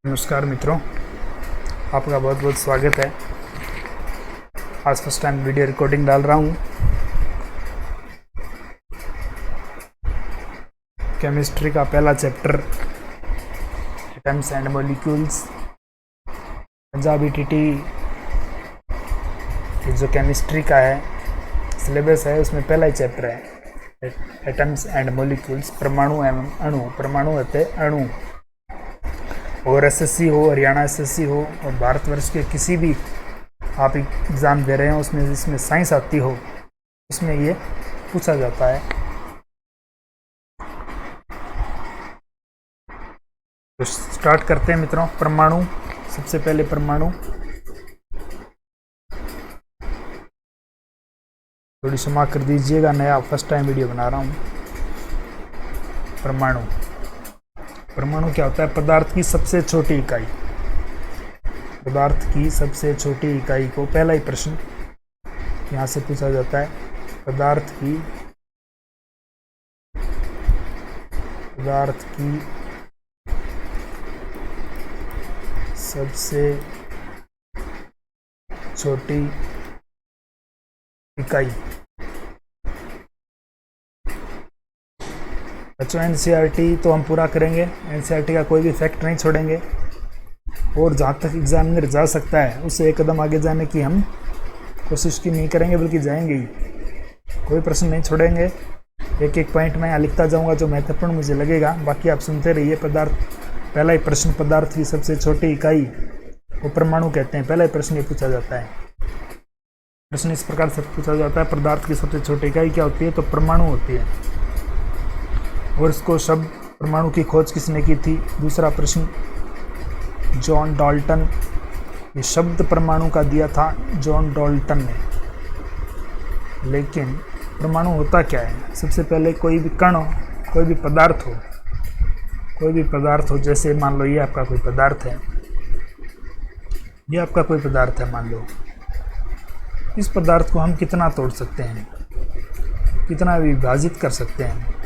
नमस्कार मित्रों, आपका बहुत बहुत स्वागत है। आज फर्स्ट टाइम वीडियो रिकॉर्डिंग डाल रहा हूँ। केमिस्ट्री का पहला chapter atoms and molecules, Punjabi TT जो केमिस्ट्री का है सिलेबस है उसमें पहला ही चैप्टर है एटम्स एंड मॉलिक्यूल्स, परमाणु एवं अणु। परमाणु होते अणु। और एसएससी हो, हरियाणा एसएससी हो और भारतवर्ष के किसी भी आप एग्ज़ाम दे रहे हो उसमें जिसमें साइंस आती हो उसमें ये पूछा जाता है। तो स्टार्ट करते हैं मित्रों। परमाणु, सबसे पहले परमाणु। थोड़ी क्षमा कर दीजिएगा, नया फर्स्ट टाइम वीडियो बना रहा हूँ। परमाणु, परमाणु क्या होता है? पदार्थ की सबसे छोटी इकाई। पदार्थ की सबसे छोटी इकाई को पहला ही प्रश्न यहाँ से पूछा जाता है। पदार्थ की सबसे छोटी इकाई। बच्चों एनसीईआरटी तो हम पूरा करेंगे, एनसीईआरटी का कोई भी फैक्ट नहीं छोड़ेंगे और जहाँ तक एग्जामिनर जा सकता है उससे एक कदम आगे जाने की हम कोशिश की नहीं करेंगे, बल्कि जाएंगे ही। कोई प्रश्न नहीं छोड़ेंगे, एक एक पॉइंट मैं यहाँ लिखता जाऊँगा जो महत्वपूर्ण मुझे लगेगा, बाकी आप सुनते रहिए। पदार्थ, पहला ही प्रश्न, पदार्थ की सबसे छोटी इकाई को परमाणु कहते हैं। पहला ही प्रश्न ये पूछा जाता है। प्रश्न इस प्रकार से पूछा जाता है, पदार्थ की सबसे छोटी इकाई क्या होती है? तो परमाणु होती है। और इसको शब्द परमाणु की खोज किसने की थी? दूसरा प्रश्न, जॉन डाल्टन। ये शब्द परमाणु का दिया था जॉन डाल्टन ने। लेकिन परमाणु होता क्या है? सबसे पहले कोई भी कण हो, कोई भी पदार्थ हो, जैसे मान लो ये आपका कोई पदार्थ है, ये आपका कोई पदार्थ है मान लो। इस पदार्थ को हम कितना तोड़ सकते हैं, कितना विभाजित कर सकते हैं?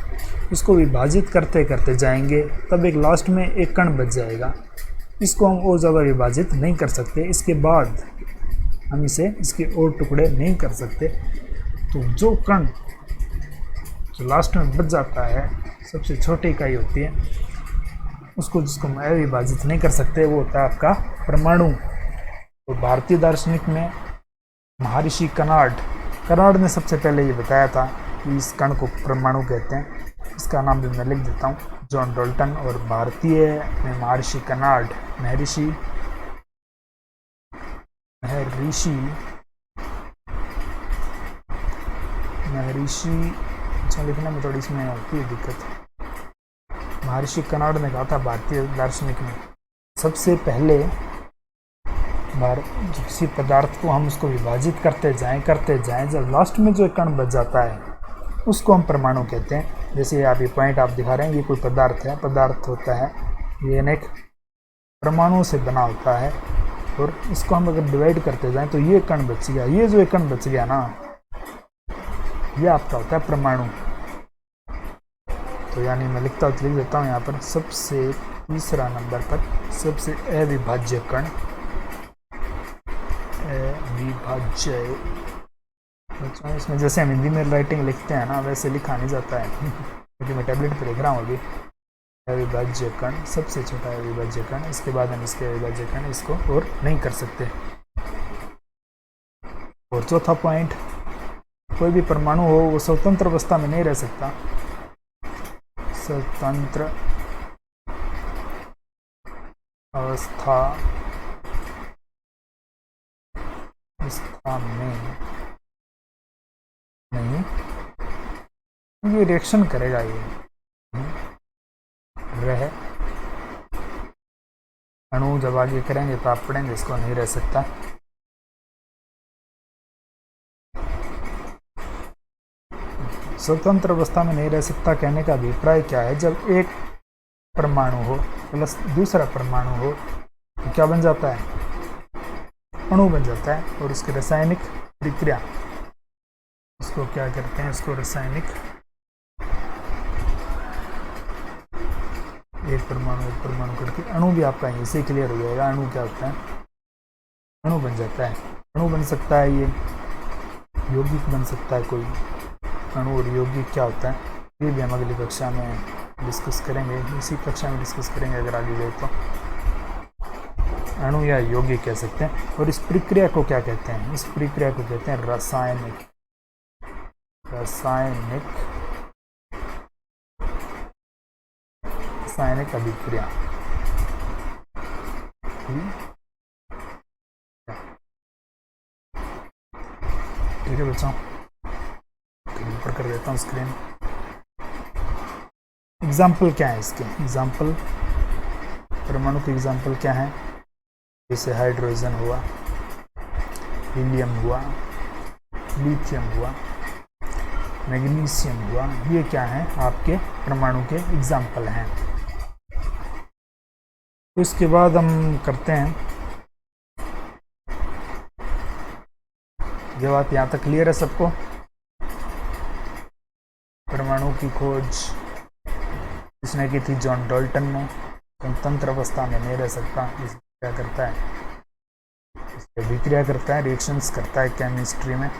इसको विभाजित करते करते जाएंगे, तब एक लास्ट में एक कण बच जाएगा। इसको हम और ज़्यादा विभाजित नहीं कर सकते, इसके बाद हम इसके और टुकड़े नहीं कर सकते। तो जो कण जो लास्ट में बच जाता है, सबसे छोटी इकाई होती है, उसको जिसको हम अविभाजित नहीं कर सकते, वो होता है आपका परमाणु। तो भारतीय दार्शनिक में महर्षि कनार्ड ने सबसे पहले ये बताया था कि इस कण को परमाणु कहते हैं। इसका नाम भी मैं लिख देता हूँ, जॉन डाल्टन। और भारतीय में महर्षि कनार्ड, महर्षि अच्छा लिखने में थोड़ी इसमें होती है दिक्कत। महर्षि कनार्ड ने कहा था भारतीय दार्शनिक में, सबसे पहले किसी पदार्थ को हम उसको विभाजित करते जाएं, जब लास्ट में जो कण बच जाता है उसको हम परमाणु कहते हैं। जैसे आप ये पॉइंट आप दिखा रहे हैं, ये कोई पदार्थ है, पदार्थ होता है, ये अनेक परमाणुओं से बना होता है, और इसको हम अगर डिवाइड करते जाएं तो ये कण बच गया, ये जो एक कण बच गया ना, ये आपका होता है परमाणु। तो यानी मैं लिख देता हूँ यहाँ पर, सबसे तीसरा नंबर पर सबसे अविभाज्य कण, इसमें जैसे हम हिंदी में राइटिंग लिखते हैं ना, वैसे लिखा नहीं जाता है क्योंकि मैं टैबलेट पर लिख रहा हूँ अभी। अविभाज्य कण, सबसे छोटा अविभाज्य कण, इसके बाद हम इसके अविभाज्य कण इसको और नहीं कर सकते। और चौथा पॉइंट, कोई भी परमाणु हो वो स्वतंत्र अवस्था में नहीं रह सकता। स्वतंत्र अवस्था में नहीं, ये रिएक्शन करेगा, ये रह अणु जब आगे करेंगे तो आप पढ़ेंगे, इसको नहीं रह सकता। स्वतंत्र अवस्था में नहीं रह सकता कहने का अभिप्राय क्या है? जब एक परमाणु हो प्लस दूसरा परमाणु हो तो क्या बन जाता है? अणु बन जाता है। और उसकी रासायनिक प्रक्रिया, इसको क्या करते हैं? इसको रासायनिक एक परमाणु करके अणु भी आपका यहीं से क्लियर हो जाएगा। अणु क्या होता है, अणु बन जाता है, अणु बन सकता है, ये यौगिक बन सकता है कोई। अणु और यौगिक क्या होता है ये भी हम अगली कक्षा में डिस्कस करेंगे, इसी कक्षा में डिस्कस करेंगे अगर आगे गए तो। अणु या यौगिक कह सकते हैं। और इस प्रक्रिया को क्या कहते हैं, इस प्रक्रिया को कहते हैं रासायनिक अभिक्रिया। ठीक है बच्चों, ऊपर कर देता हूँ स्क्रीन। एग्जाम्पल क्या है इसके, एग्जाम्पल परमाणु के एग्जाम्पल क्या है, जैसे हाइड्रोजन हुआ, हीलियम हुआ, लिथियम हुआ, मैग्नीशियम हुआ, ये क्या है आपके परमाणु के एग्जाम्पल हैं। तो इसके बाद हम करते हैं, जब आप यहाँ तक क्लियर है सबको, परमाणु की खोज इसने की थी जॉन डाल्टन ने। स्वतंत्र अवस्था में नहीं रह सकता, इसमें क्या करता है, इससे अभिक्रिया करता है, रिएक्शंस करता है केमिस्ट्री में।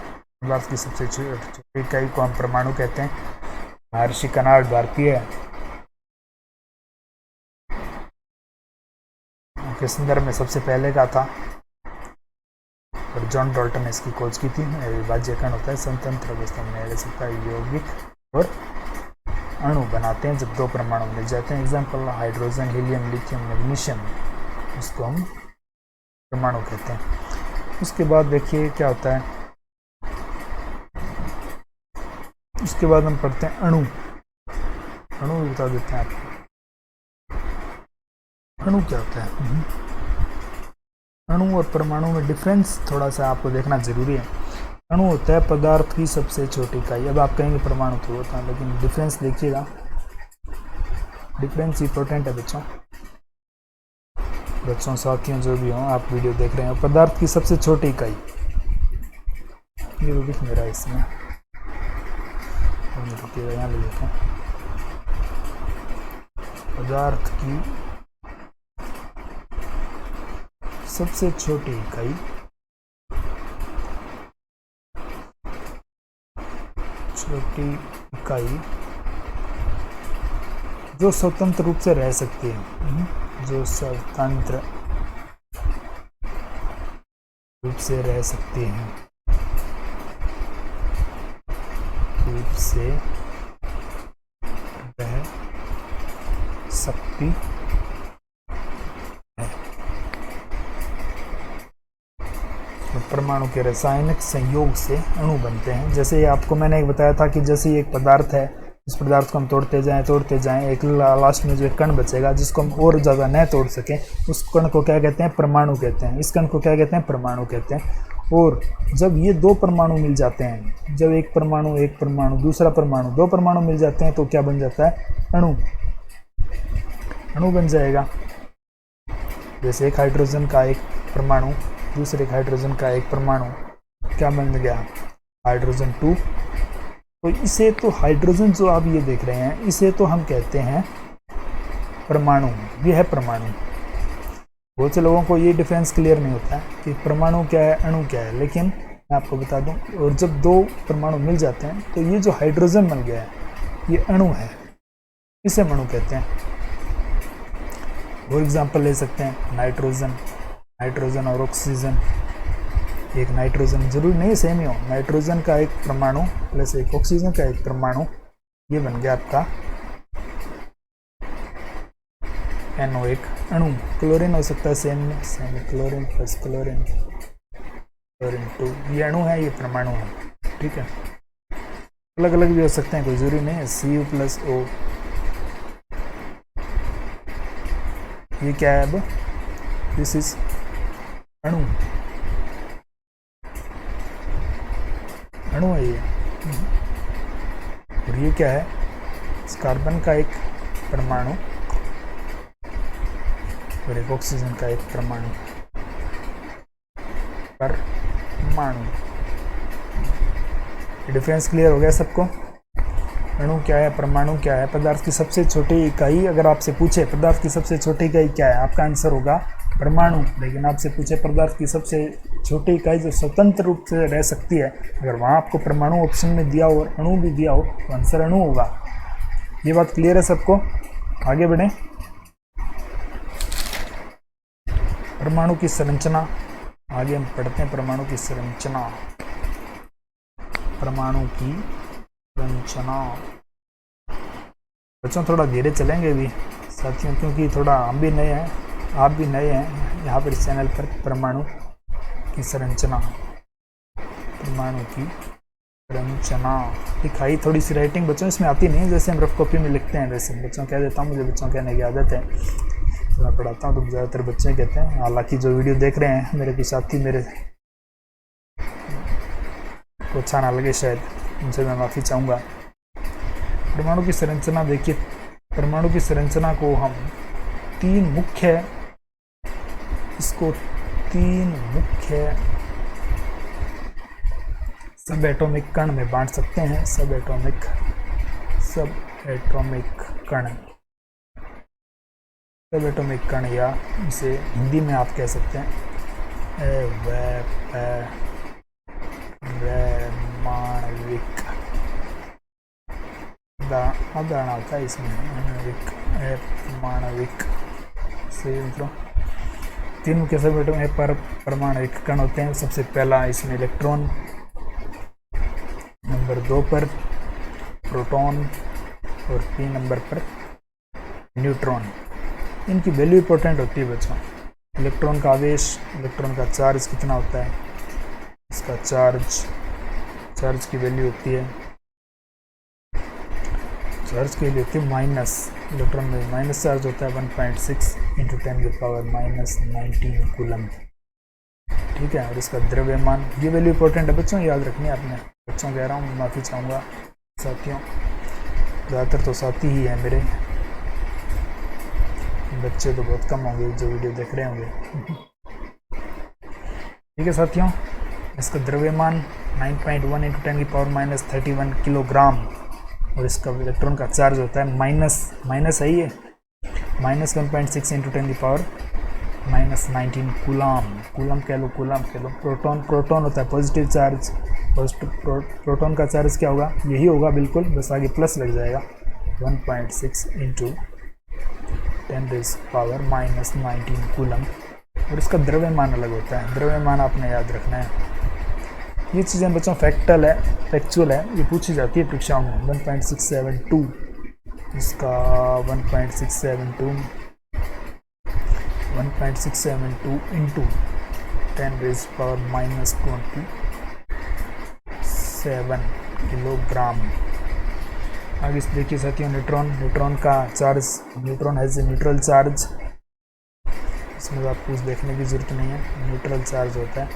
बात की सबसे छोटी इकाई को हम परमाणु कहते हैं। महर्षि कनाड भारतीय के संदर्भ में सबसे पहले का था और जॉन डाल्टन ने इसकी खोज की थी। अविभाज्य कण होता है, स्वतंत्र अवस्था में नहीं रह सकता, यौगिक और अणु बनाते हैं जब दो परमाणु मिल जाते हैं। Example hydrogen, helium, lithium, magnesium, उसको हम परमाणु कहते हैं। उसके बाद देखिए क्या होता है, उसके बाद हम पढ़ते हैं अणु। अणु भी बता देते हैं आपको, अणु क्या होता है। अणु और परमाणु में डिफरेंस थोड़ा सा आपको देखना जरूरी है। अणु होता है पदार्थ की सबसे छोटी इकाई। अब आप कहेंगे परमाणु तो होता है, लेकिन डिफरेंस देखिएगा, डिफरेंस इंपॉर्टेंट है बच्चों साथियों जो भी हों आप वीडियो देख रहे हैं। पदार्थ की सबसे छोटी इकाई, ये वो दिख मेरा इसमें, रुकिएगा यहाँ ले लेता हूँ। पदार्थ की सबसे छोटी इकाई, छोटी इकाई जो स्वतंत्र रूप से रह सकती है, जो स्वतंत्र रूप से रह सकती है, रूप से रह सकती है। परमाणु के रासायनिक संयोग से अणु बनते हैं। जैसे आपको मैंने एक बताया था कि जैसे एक पदार्थ है, इस पदार्थ को हम तोड़ते जाएं, एक लास्ट में जो एक कण बचेगा जिसको हम और ज़्यादा न तोड़ सकें, उस कण को क्या कहते हैं, परमाणु कहते हैं। इस कण को क्या कहते हैं, परमाणु कहते हैं। और जब ये दो परमाणु मिल जाते हैं, जब एक परमाणु दूसरा परमाणु, दो परमाणु मिल जाते हैं तो क्या बन जाता है, अणु। अणु बन जाएगा। जैसे एक हाइड्रोजन का एक परमाणु दूसरे हाइड्रोजन का एक परमाणु क्या बन गया, हाइड्रोजन 2। तो इसे तो हाइड्रोजन जो आप ये देख रहे हैं, इसे तो हम कहते हैं परमाणु, ये है परमाणु। बहुत से लोगों को ये डिफरेंस क्लियर नहीं होता है कि परमाणु क्या है, अणु क्या है, लेकिन मैं आपको बता दूं। और जब दो परमाणु मिल जाते हैं तो ये जो हाइड्रोजन बन गया है ये अणु है, इसे अणु कहते हैं। वो एग्जाम्पल ले सकते हैं नाइट्रोजन और ऑक्सीजन। एक नाइट्रोजन जरूरी नहीं सेम ही हो, नाइट्रोजन का एक परमाणु प्लस एक ऑक्सीजन का एक परमाणु, ये बन गया आपका NO, एक अणु। क्लोरीन हो सकता है सेम क्लोरीन प्लस क्लोरीन 2, ये अणु है, ये परमाणु है। ठीक है, अलग अलग भी हो सकते हैं, कोई जरूरी नहीं है। Cu प्लस O, ये क्या है, अब दिस इज अणु, अणु है ये। और ये क्या है, इस कार्बन का एक परमाणु और एक ऑक्सीजन का एक परमाणु, डिफरेंस क्लियर हो गया सबको। अणु क्या है, परमाणु क्या है, पदार्थ की सबसे छोटी इकाई अगर आपसे पूछे पदार्थ की सबसे छोटी इकाई क्या है, आपका आंसर होगा परमाणु। लेकिन आपसे पूछे पदार्थ की सबसे छोटी इकाई जो स्वतंत्र रूप से रह सकती है, अगर वहाँ आपको परमाणु ऑप्शन में दिया हो और अणु भी दिया हो तो आंसर अणु होगा। ये बात क्लियर है सबको? आगे बढ़ें। परमाणु की संरचना, आगे हम पढ़ते हैं परमाणु की संरचना। परमाणु की संरचना बच्चों थोड़ा धीरे चलेंगे भी साथियों, क्योंकि थोड़ा हम भी नए हैं, आप भी नए हैं यहाँ पर इस चैनल पर। परमाणु की संरचना, परमाणु की संरचना लिखाई, थोड़ी सी राइटिंग बच्चों इसमें आती नहीं है, जैसे हम रफ कॉपी में लिखते हैं वैसे बच्चों कह देता हूँ, मुझे बच्चों कहने की आदत है, तो मैं पढ़ाता हूँ तो ज़्यादातर बच्चे कहते हैं। हालांकि जो वीडियो देख रहे हैं मेरे कुछ साथी मेरे को अच्छा ना लगे शायद, उनसे मैं माफ़ी चाहूँगा। परमाणु की संरचना देखिए, परमाणु की संरचना को हम तीन मुख्य सब एटॉमिक कण में बांट सकते हैं। सब एटॉमिक कण, या इसे हिंदी में आप कह सकते हैं परमाणविक, दाना होता है इसमें परमाणविक, सही मतलब तीन मुख्य सब एटॉमिक परमाणविक कण होते हैं। सबसे पहला इसमें इलेक्ट्रॉन, नंबर 2 पर प्रोटॉन और 3 नंबर पर न्यूट्रॉन। इनकी वैल्यू इंपॉर्टेंट होती है बच्चों। इलेक्ट्रॉन का आवेश, इलेक्ट्रॉन का चार्ज कितना होता है, इसका चार्ज की वैल्यू होती है, चार्ज की वैल्यू होती है माइनस, इलेक्ट्रॉन में माइनस चार्ज होता है 1.6 × 10⁻⁻19 कूलम, ठीक है। और इसका द्रव्यमान, ये वैल्यू इंपॉर्टेंट है बच्चों, याद रखनी है आपने। बच्चों कह रहा हूँ, माफ़ी चाहूँगा साथियों, ज़्यादातर तो साथी ही है मेरे, बच्चे तो बहुत कम होंगे जो वीडियो देख रहे होंगे। ठीक है साथियों, इसका द्रव्यमान 9.1 × 10⁻31 किलोग्राम, और इसका इलेक्ट्रॉन का चार्ज होता है माइनस है ये -1.6 × 10⁻⁻19 कूलम कह लो, प्रोटॉन होता है पॉजिटिव चार्ज, प्रोटॉन का चार्ज क्या होगा, यही होगा बिल्कुल, बस आगे प्लस लग जाएगा, 1.6 × 10⁻⁻19 कूलम। और इसका द्रव्यमान अलग होता है, द्रव्यमान आपने याद रखना है। ये चीज़ें बच्चों फैक्चुअल है, ये पूछी जाती है परीक्षाओं में। 1.672, इसका 1.672 × 10⁻⁻27 किलोग्राम। आगे देखिए साथियों, न्यूट्रॉन का charge, neutron has a neutral charge, इसमें आप कुछ देखने की जरूरत नहीं है, न्यूट्रल चार्ज होता है,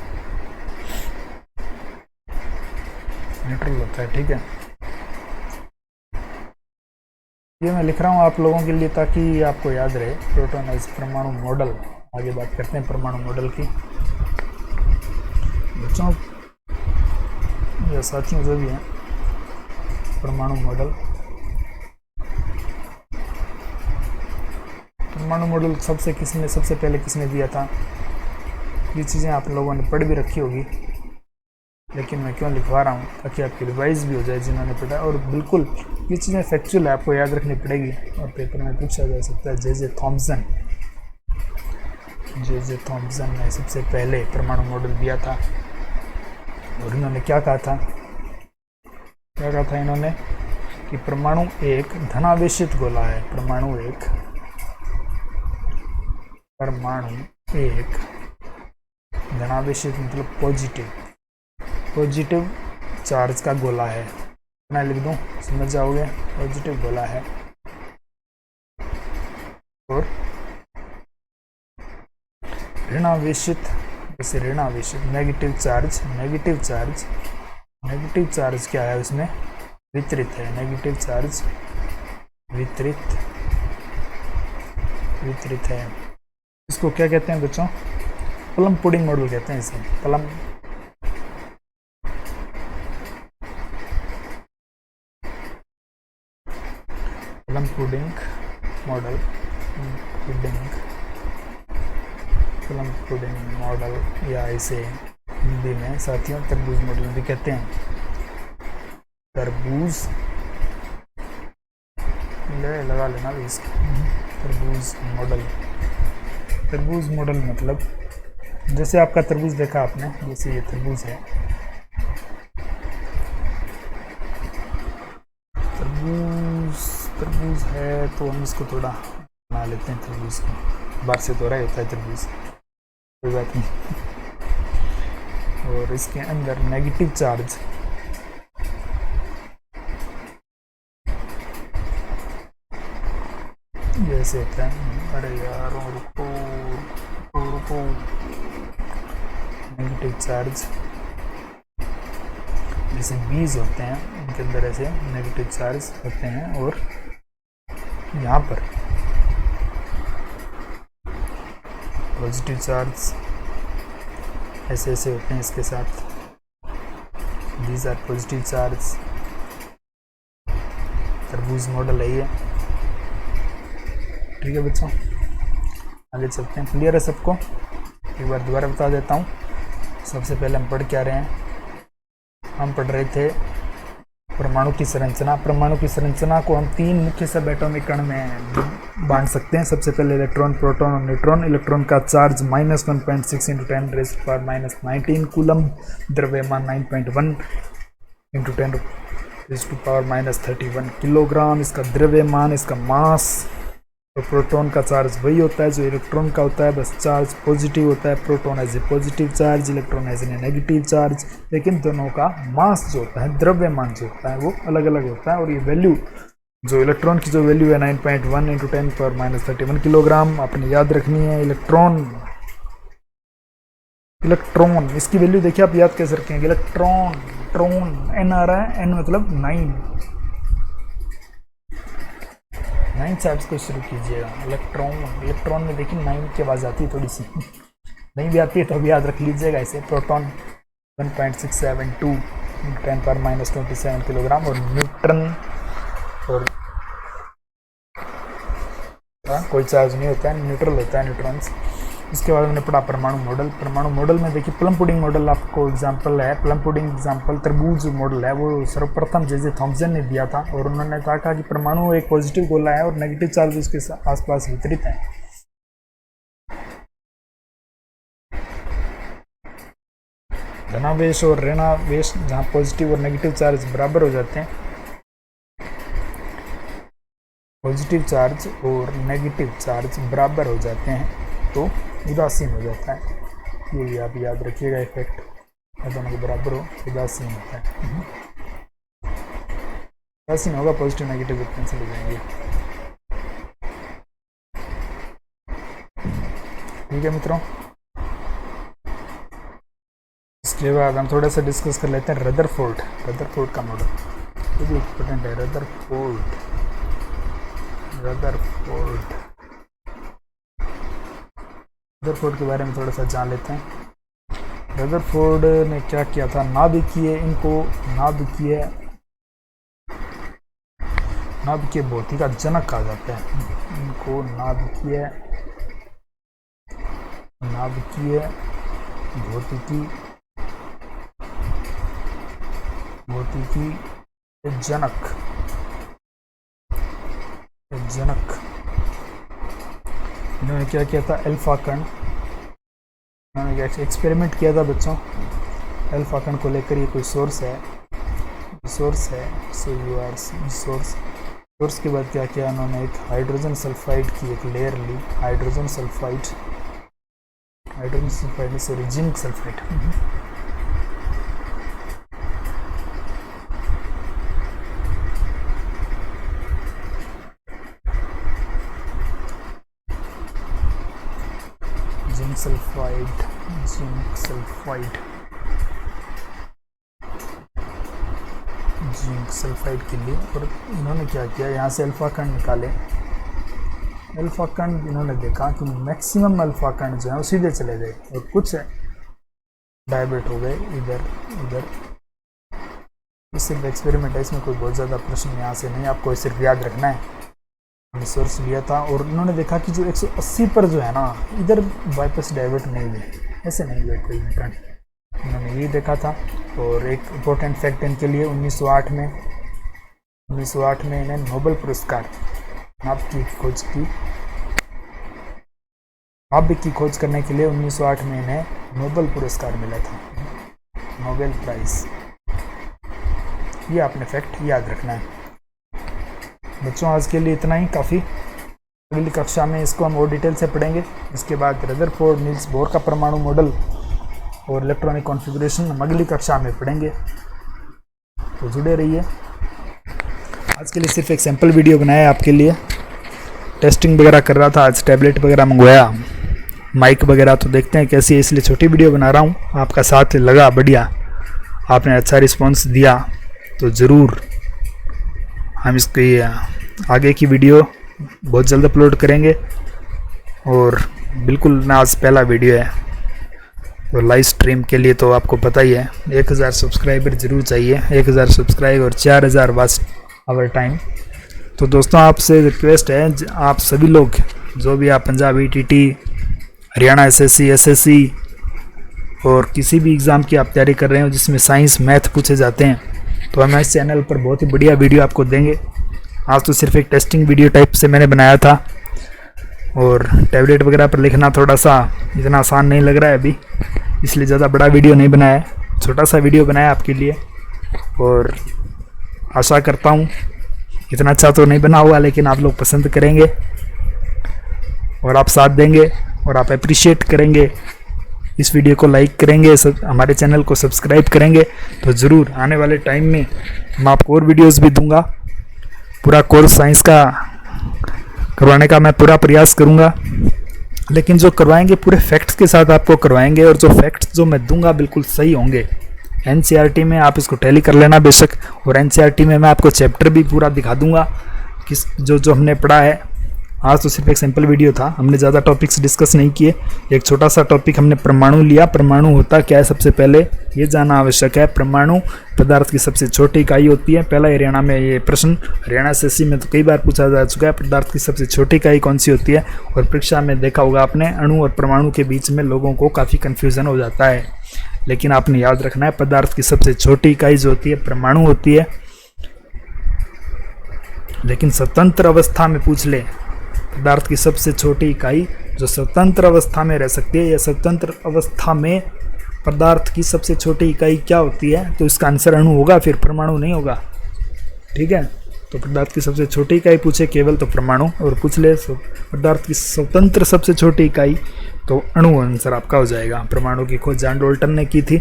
न्यूट्रल होता है, ठीक है। ये मैं लिख रहा हूँ आप लोगों के लिए ताकि आपको याद रहे। प्रोटॉन एज परमाणु मॉडल, आगे बात करते हैं परमाणु मॉडल की बच्चों या साथियों जो भी हैं। परमाणु मॉडल सबसे पहले किसने दिया था? ये चीज़ें आप लोगों ने पढ़ भी रखी होगी, लेकिन मैं क्यों लिखवा रहा हूँ ताकि आपकी रिवाइज भी हो जाए जिन्होंने पढ़ा। और बिल्कुल ये चीज़ें फैक्चुअल है, आपको याद रखनी पड़ेगी और पेपर में पूछा जा सकता है। जे थॉम्सन ने सबसे पहले परमाणु मॉडल दिया था, और इन्होंने क्या कहा था इन्होंने कि परमाणु एक धनावेशित गोला है। परमाणु एक धनावेशित मतलब पॉजिटिव चार्ज का गोला है। मैं लिख दूं, समझ जाओगे, पॉजिटिव गोला है। और ऋणावेशित, जैसे ऋणावेशित नेगेटिव चार्ज क्या है, उसमें वितरित है। नेगेटिव चार्ज वितरित है। इसको क्या कहते हैं बच्चों? प्लम पुडिंग मॉडल कहते हैं इसे। Plum plum pudding model, plum pudding model, या इसे हिंदी में साथियों तरबूज मॉडल भी कहते हैं। तरबूज लगा लेना भी इसको। तरबूज मॉडल, तरबूज मॉडल मतलब जैसे आपका तरबूज देखा आपने, जैसे ये तरबूज है, तरबूज है तो हम इसको थोड़ा बना लेते हैं। तरबूज को बाहर से तो रहा होता है तरबूज, कोई बात नहीं। और इसके अंदर नेगेटिव चार्ज, जैसे होता है, अरे यार रुको, नेगेटिव चार्ज जैसे बीज होते हैं उनके अंदर ऐसे नेगेटिव चार्ज होते हैं, और यहाँ पर पॉजिटिव चार्ज ऐसे ऐसे होते हैं इसके साथ। These are positive charge. तरबूज मॉडल है ये, ठीक है बच्चों, आगे चलते हैं। क्लियर है सबको? एक बार दोबारा बता देता हूँ। सबसे पहले हम पढ़ क्या रहे हैं, हम पढ़ रहे थे परमाणु की संरचना। परमाणु की संरचना को हम 3 मुख्य सब एटॉमिक कण में बांट सकते हैं। सबसे पहले इलेक्ट्रॉन, प्रोटॉन और न्यूट्रॉन। इलेक्ट्रॉन का चार्ज -1.6 × 10⁻⁻19 कूलम, द्रव्यमान 9.1 × 10⁻31 किलोग्राम। इसका द्रव्यमान, इसका मास। तो प्रोटॉन का चार्ज वही होता है जो इलेक्ट्रॉन का होता है, बस चार्ज पॉजिटिव होता है। Proton as a positive charge, electron as a negative charge, लेकिन दोनों का मास जो होता है, द्रव्यमान जो होता है, वो अलग अलग होता है। और ये वैल्यू जो इलेक्ट्रॉन की जो वैल्यू है 9.1 × 10⁻31 किलोग्राम, आपने याद रखनी है। इलेक्ट्रॉन इसकी वैल्यू देखिए, आप याद कैसे रखेंगे। इलेक्ट्रॉन एन आ रहा है, एन मतलब 9 से आप इसको शुरू कीजिएगा। इलेक्ट्रॉन में देखिए 9 की आवाज़ आती है, थोड़ी सी नहीं भी आती है तो अभी याद रख लीजिएगा इसे। प्रोटॉन 1.672 × 10⁻27 किलोग्राम, और न्यूट्रॉन और कोई चार्ज नहीं होता है, न्यूट्रल होता है, न्यूट्रॉन्स। इसके बाद हमने पढ़ा परमाणु मॉडल। परमाणु मॉडल में देखिए प्लम पुडिंग मॉडल आपको एग्जांपल है। प्लम पुडिंग एग्जांपल तरबूज मॉडल है, वो सर्वप्रथम जे थॉम्सन ने दिया था, और उन्होंने कहा कि परमाणु एक पॉजिटिव गोला है और नेगेटिव चार्ज उसके आसपास वितरित है। धनावेश और ऋणावेश, जहाँ पॉजिटिव और नेगेटिव चार्ज बराबर हो जाते हैं, पॉजिटिव चार्ज और नेगेटिव चार्ज बराबर हो जाते हैं तो उदासीन हो जाता है। ये भी आप याद रखिएगा, इफेक्ट दोनों के बराबर हो उदासीन होता है। उदासीन होगा, पॉजिटिव नेगेटिव कैंसिल हो जाएंगे। ठीक है मित्रों, इसके बाद हम थोड़ा सा डिस्कस कर लेते हैं रदरफोर्ड का मॉडल। ये भी इम्पोर्टेंट है। रदरफोर्ड के बारे में थोड़ा सा जान लेते हैं। रदरफोर्ड ने क्या किया था, नाभिकीय भौतिकी का जनक कहा जाता है इनको। नाभिकीय भौतिकी जनक। इन्होंने क्या किया था, अल्फा कण, इन्होंने एक्सपेरिमेंट किया था बच्चों। अल्फा कण को लेकर ये कोई सोर्स है, सोर्स के बाद क्या किया उन्होंने, एक हाइड्रोजन सल्फाइड की एक लेयर ली। Hydrogen sulphide sorry zinc sulphide. Zinc sulphide के लिए। और इन्होंने क्या किया, यहाँ से अल्फा कण निकाले। अल्फा कण इन्होंने देखा कि मैक्सिमम अल्फा कण जो है वो सीधे चले गए और कुछ डाइवर्ट हो गए इधर। ये सिर्फ एक्सपेरिमेंट है, इसमें कोई बहुत ज़्यादा प्रश्न यहाँ से नहीं, आपको सिर्फ याद रखना है सोर्स लिया था और उन्होंने देखा कि जो 180 पर जो है ना, इधर वापस डाइवर्ट नहीं हुए, ऐसे नहीं हुए कोई ट्रेंड, उन्होंने ये देखा था। और एक इम्पोर्टेंट फैक्ट इनके लिए, 1908 में इन्हें नोबेल पुरस्कार नाभ की खोज करने के लिए 1908 में इन्हें नोबेल पुरस्कार मिला था, नोबेल प्राइज। ये आपने फैक्ट याद रखना है बच्चों। आज के लिए इतना ही काफ़ी, अगली कक्षा में इसको हम और डिटेल से पढ़ेंगे। इसके बाद रदरफोर्ड नील्स बोर का परमाणु मॉडल और इलेक्ट्रॉनिक कॉन्फ़िगरेशन हम अगली कक्षा में पढ़ेंगे, तो जुड़े रहिए। आज के लिए सिर्फ एक सैम्पल वीडियो बनाया आपके लिए, टेस्टिंग वगैरह कर रहा था, आज टैबलेट वगैरह मंगवाया, माइक वगैरह, तो देखते हैं कैसी है, इसलिए छोटी वीडियो बना रहा हूँ। आपका साथ लगा बढ़िया, आपने अच्छा रिस्पॉन्स दिया, तो ज़रूर हम इसकी आगे की वीडियो बहुत जल्द अपलोड करेंगे। और बिल्कुल ना आज पहला वीडियो है, तो लाइव स्ट्रीम के लिए तो आपको पता ही है 1000 सब्सक्राइबर ज़रूर चाहिए, 1000 सब्सक्राइब और 4000 वॉच आवर टाइम। तो दोस्तों आपसे रिक्वेस्ट है, आप सभी लोग जो भी आप Punjab ETT, Haryana SSC, SSC और किसी भी एग्ज़ाम की आप तैयारी कर रहे हो जिसमें साइंस मैथ पूछे जाते हैं, तो हम इस चैनल पर बहुत ही बढ़िया वीडियो आपको देंगे। आज तो सिर्फ एक टेस्टिंग वीडियो टाइप से मैंने बनाया था, और टैबलेट वगैरह पर लिखना थोड़ा सा इतना आसान नहीं लग रहा है अभी, इसलिए ज़्यादा बड़ा वीडियो नहीं बनाया है, छोटा सा वीडियो बनाया आपके लिए। और आशा करता हूँ, इतना अच्छा तो नहीं बना हुआ, लेकिन आप लोग पसंद करेंगे और आप साथ देंगे और आप अप्रिशिएट करेंगे, इस वीडियो को लाइक करेंगे, हमारे चैनल को सब्सक्राइब करेंगे, तो ज़रूर आने वाले टाइम में मैं आपको और वीडियोस भी दूंगा। पूरा कोर्स साइंस का करवाने का मैं पूरा प्रयास करूंगा, लेकिन जो करवाएंगे पूरे फैक्ट्स के साथ आपको करवाएंगे, और जो फैक्ट्स जो मैं दूंगा बिल्कुल सही होंगे। एनसीईआरटी में आप इसको टैली कर लेना बेशक, और एनसीईआरटी में मैं आपको चैप्टर भी पूरा दिखा दूंगा किस जो हमने पढ़ा है। आज तो सिर्फ एक सिंपल वीडियो था, हमने ज़्यादा टॉपिक्स डिस्कस नहीं किए, एक छोटा सा टॉपिक हमने परमाणु लिया। परमाणु होता क्या है, सबसे पहले ये जानना आवश्यक है। परमाणु पदार्थ की सबसे छोटी इकाई होती है। पहला हरियाणा में ये प्रश्न, हरियाणा एसएससी में तो कई बार पूछा जा चुका है, पदार्थ की सबसे छोटी इकाई कौन सी होती है। और परीक्षा में देखा होगा आपने, अणु और परमाणु के बीच में लोगों को काफ़ी कन्फ्यूज़न हो जाता है, लेकिन आपने याद रखना है पदार्थ की सबसे छोटी इकाई जो होती है परमाणु होती है। लेकिन स्वतंत्र अवस्था में पूछ ले, पदार्थ की सबसे छोटी इकाई जो स्वतंत्र अवस्था में रह सकती है, या स्वतंत्र अवस्था में पदार्थ की सबसे छोटी इकाई क्या होती है, तो इसका आंसर अणु होगा, फिर परमाणु नहीं होगा। ठीक है, तो पदार्थ की सबसे छोटी इकाई पूछे केवल तो परमाणु, और पूछ ले पदार्थ की स्वतंत्र सबसे छोटी इकाई तो अणु आंसर आपका हो जाएगा। परमाणु की खोज जॉन डाल्टन ने की थी।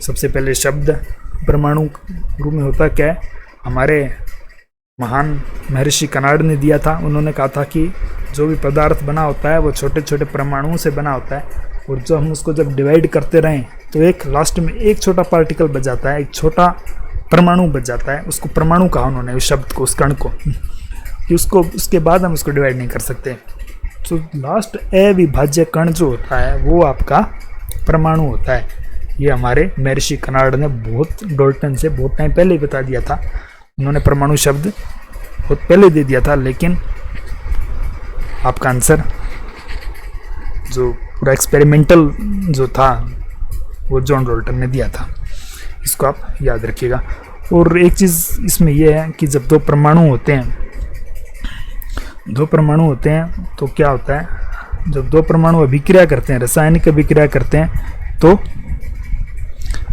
सबसे पहले शब्द परमाणु रूप में होता क्या है, हमारे महान महर्षि कनाड ने दिया था। उन्होंने कहा था कि जो भी पदार्थ बना होता है वो छोटे छोटे परमाणुओं से बना होता है, और जो हम उसको जब डिवाइड करते रहें तो एक लास्ट में एक छोटा पार्टिकल बच जाता है, एक छोटा परमाणु बच जाता है। उसको परमाणु कहा उन्होंने, उस शब्द को, उस कण को, कि उसको उसके बाद हम उसको डिवाइड नहीं कर सकते। तो लास्ट अविभाज्य कण जो होता है वो आपका परमाणु होता है। ये हमारे महर्षि कनाड ने बहुत डाल्टन से बहुत टाइम पहले ही बता दिया था। उन्होंने परमाणु शब्द बहुत पहले दे दिया था, लेकिन आपका आंसर जो पूरा एक्सपेरिमेंटल जो था वो जॉन डाल्टन ने दिया था। इसको आप याद रखिएगा। और एक चीज़ इसमें यह है कि जब दो परमाणु होते हैं तो क्या होता है, जब दो परमाणु अभिक्रिया करते हैं, रासायनिक अभिक्रिया करते हैं, तो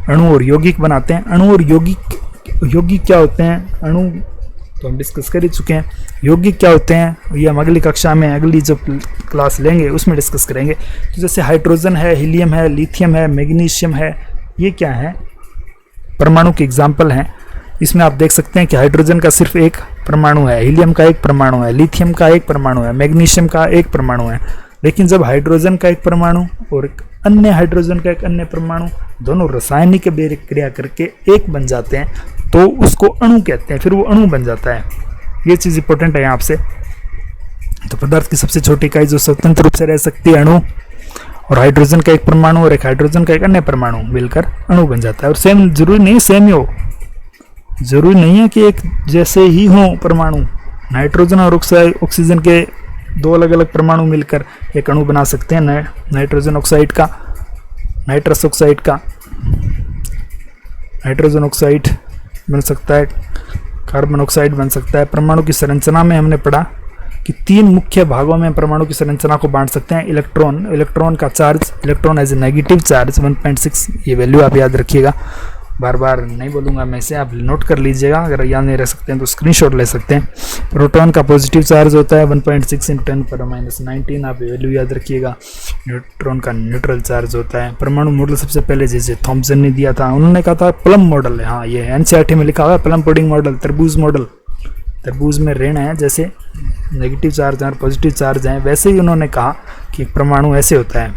अणु और यौगिक बनाते हैं। अणु और यौगिक क्या होते हैं, अणु तो हम डिस्कस कर ही चुके हैं। यौगिक क्या होते हैं ये हम अगली कक्षा में, अगली जो क्लास लेंगे उसमें डिस्कस करेंगे। तो जैसे हाइड्रोजन है, हीलियम है, लिथियम है, मैग्नीशियम है, ये क्या है, परमाणु के एग्जाम्पल हैं। इसमें आप देख सकते हैं कि हाइड्रोजन का सिर्फ एक परमाणु है, हीलियम का एक परमाणु है, लिथियम का एक परमाणु है, मैग्नीशियम का एक परमाणु है। लेकिन जब हाइड्रोजन का एक परमाणु और अन्य हाइड्रोजन का एक अन्य परमाणु दोनों रासायनिक अभिक्रिया करके एक बन जाते हैं तो उसको अणु कहते हैं, फिर वो अणु बन जाता है। ये चीज़ इंपॉर्टेंट है यहाँ से। तो पदार्थ की सबसे छोटी इकाई जो स्वतंत्र रूप से रह सकती है अणु, और हाइड्रोजन का एक परमाणु और एक हाइड्रोजन का एक अन्य परमाणु मिलकर अणु बन जाता है। और जरूरी नहीं सेम ही हो, जरूरी नहीं है कि एक जैसे ही हो परमाणु, नाइट्रोजन और ऑक्सीजन के दो अलग अलग परमाणु मिलकर एक अणु बना सकते हैं नाइट्रोजन ऑक्साइड का, नाइट्रस ऑक्साइड का। नाइट्रोजन ऑक्साइड बन सकता है, कार्बन ऑक्साइड बन सकता है। परमाणु की संरचना में हमने पढ़ा कि 3 मुख्य भागों में परमाणु की संरचना को बांट सकते हैं। इलेक्ट्रॉन का charge, electron as a negative charge 1.6, ये वैल्यू आप याद रखिएगा, बार बार नहीं बोलूँगा मैं इसे, आप नोट कर लीजिएगा। अगर याद नहीं रख सकते हैं तो स्क्रीनशॉट ले सकते हैं। प्रोटॉन का पॉजिटिव चार्ज होता है 1.6 × 10⁻⁹, आप वैल्यू याद रखिएगा। न्यूट्रॉन का न्यूट्रल चार्ज होता है। परमाणु मॉडल सबसे पहले जैसे थॉम्सन ने दिया था, उन्होंने कहा था प्लम मॉडल है। हाँ, ये एनसीईआरटी में लिखा हुआ है प्लम पुडिंग मॉडल, तरबूज मॉडल। तरबूज में ऋण है, जैसे नेगेटिव चार्ज है और पॉजिटिव चार्ज है, वैसे ही उन्होंने कहा कि परमाणु ऐसे होता है,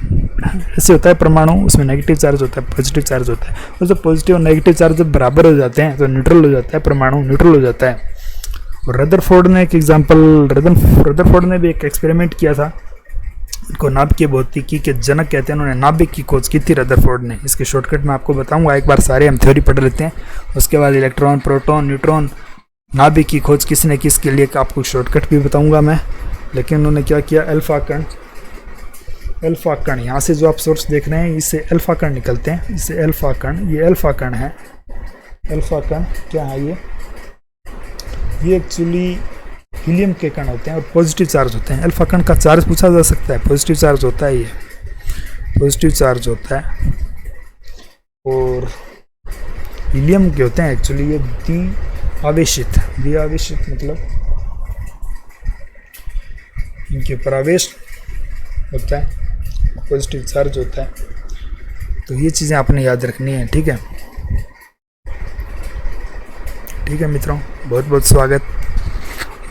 ऐसे होता है परमाणु, उसमें नेगेटिव चार्ज होता है, पॉजिटिव चार्ज होता है। और जब पॉजिटिव और नेगेटिव चार्ज जब बराबर हो जाते हैं तो न्यूट्रल हो जाता है, परमाणु न्यूट्रल हो जाता है। और रदरफोर्ड ने एक एग्जाम्पल, रदरफोर्ड ने भी एक एक्सपेरिमेंट किया था, इनको नाभिकीय भौतिकी के जनक कहते हैं। उन्होंने नाभिक की खोज की थी रदरफोर्ड ने। इसके शॉर्टकट में आपको बताऊंगा, एक बार सारे हम थ्योरी पढ़ लेते हैं, उसके बाद इलेक्ट्रॉन, प्रोटॉन, न्यूट्रॉन, नाभिक की खोज किसने किसके लिए, आपको शॉर्टकट भी बताऊंगा मैं। लेकिन उन्होंने क्या किया, अल्फा कण, यहाँ से जो आप सोर्स देख रहे हैं इससे अल्फा कण निकलते हैं, इससे अल्फा कण, ये अल्फा कण है। अल्फा कण क्या है, ये एक्चुअली हीलियम के कण होते हैं और पॉजिटिव चार्ज होते हैं। अल्फा कण का चार्ज पूछा जा सकता है, पॉजिटिव चार्ज होता है, ये पॉजिटिव चार्ज होता है। और हीलियम के होते हैं एक्चुअली ये द्विआवेशित मतलब इनके ऊपर आवेश होता है, पॉजिटिव चार्ज होता है। तो ये चीज़ें आपने याद रखनी है, ठीक है। ठीक है मित्रों, बहुत बहुत स्वागत,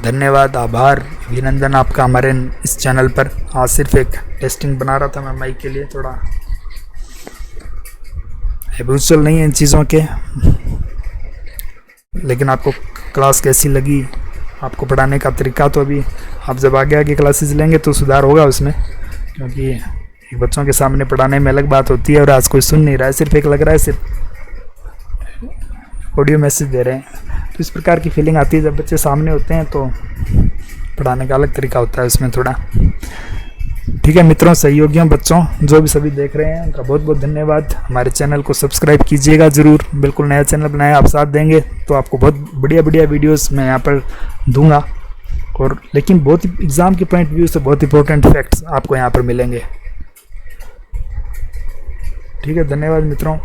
धन्यवाद, आभार, अभिनंदन आपका हमारे इस चैनल पर। आज सिर्फ एक टेस्टिंग बना रहा था मैं माइक के लिए, थोड़ा हैबिचुअल नहीं है इन चीज़ों के। लेकिन आपको क्लास कैसी लगी, आपको पढ़ाने का तरीका, तो अभी आप जब आगे क्लासेस लेंगे तो सुधार होगा उसमें, क्योंकि बच्चों के सामने पढ़ाने में अलग बात होती है और आज कोई सुन नहीं रहा है, सिर्फ एक लग रहा है सिर्फ ऑडियो मैसेज दे रहे हैं। तो इस प्रकार की फीलिंग आती है जब बच्चे सामने होते हैं, तो पढ़ाने का अलग तरीका होता है उसमें थोड़ा। ठीक है मित्रों, सहयोगियों, बच्चों, जो भी सभी देख रहे हैं उनका बहुत बहुत धन्यवाद। हमारे चैनल को सब्सक्राइब कीजिएगा ज़रूर, बिल्कुल नया चैनल बनाया, आप साथ देंगे तो आपको बहुत बढ़िया वीडियोस मैं यहाँ पर दूंगा। और लेकिन बहुत ही एग्ज़ाम के पॉइंट व्यू से बहुत इंपॉर्टेंट फैक्ट्स आपको यहाँ पर मिलेंगे। ठीक है, धन्यवाद मित्रों।